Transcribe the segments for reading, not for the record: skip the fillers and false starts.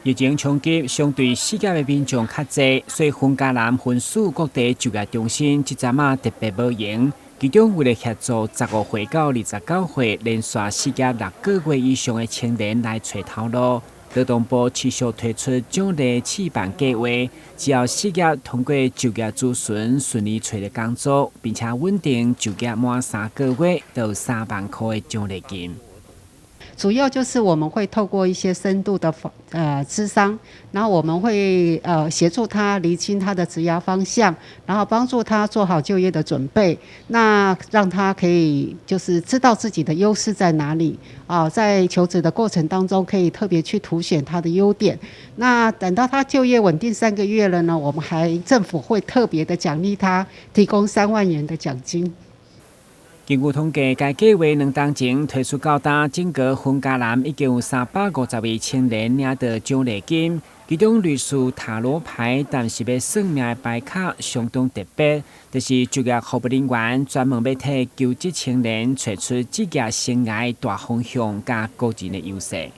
疫情冲击相对世界的民众较济，所以分家南分属各地就业中心即阵啊特别无闲。其中为了协助15岁到29岁连续失业6个月以上的青年来找头路，劳动部持续推出奖励试办计划，只要失业通过就业咨询顺利找到工作，并且稳定就业满3个月，就有3万块的奖励金。主要就是我们会透过一些深度的咨商，然后我们会协助他厘清他的职涯方向，然后帮助他做好就业的准备，那让他可以就是知道自己的优势在哪里啊，在求职的过程当中可以特别去凸显他的优点。那等到他就业稳定3个月了呢，我们政府会特别的奖励他，提供3万元的奖金。根据统计，该计划2年前推出到达，整个分家南已经有350位青年领到奖励金。其中类似塔罗牌，但是要算命的牌卡相当特别，就是就业服务人员专门要替求职青年找出职业生涯大方向加个人的优势。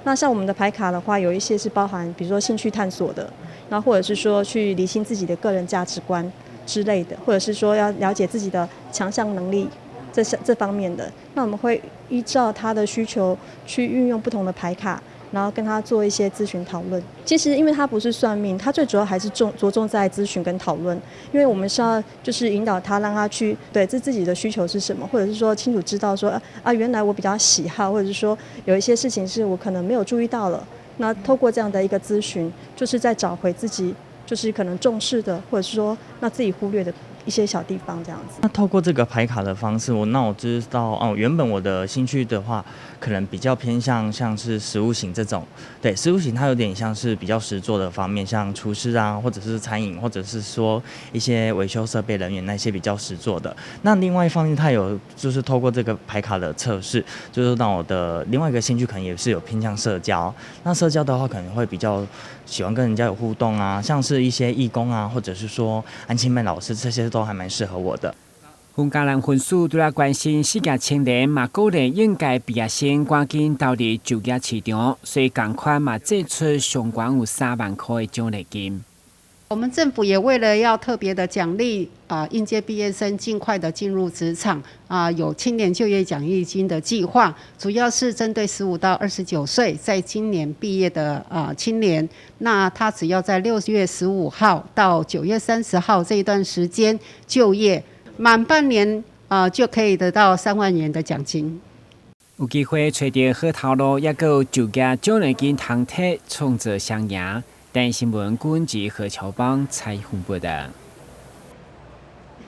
那像我们的牌卡的话，有一些是包含，比如说兴趣探索的，然后或者是说去厘清自己的个人价值观之类的，或者是说要了解自己的强项能力这方面的。那我们会依照他的需求去运用不同的牌卡，然后跟他做一些咨询讨论。其实因为他不是算命，他最主要还是着重在咨询跟讨论，因为我们是要就是引导他，让他去对自己的需求是什么，或者是说清楚知道说原来我比较喜好，或者是说有一些事情是我可能没有注意到了。那透过这样的一个咨询，就是在找回自己就是可能重视的，或者是说那自己忽略的一些小地方这样子。那透过这个牌卡的方式，我知道原本我的兴趣的话，可能比较偏向像是食物型这种，对，食物型它有点像是比较实作的方面，像厨师啊，或者是餐饮，或者是说一些维修设备人员那些比较实作的。那另外一方面，它有就是透过这个牌卡的测试，就是让我的另外一个兴趣可能也是有偏向社交。那社交的话，可能会比较喜欢跟人家有互动啊，像是一些义工啊，或者是说安亲班老师，这些都还蛮适合我的。分家南分署除了关心失业青年，嘛鼓励应届毕业生赶紧投入就业市场，所以同款嘛祭出上悬有3万块的奖励金。我们政府也为了要特别的奖励应届毕业生尽快的进入职场有青年就业奖励金的计划，主要是针对15到29岁在今年毕业的青年，那他只要在6月15号到9月30号这一段时间就业，满半年就可以得到3万元的奖金。有机会找到好头路，也有就业奖励金通体，创造双赢。但新闻关及何乔邦采访报道。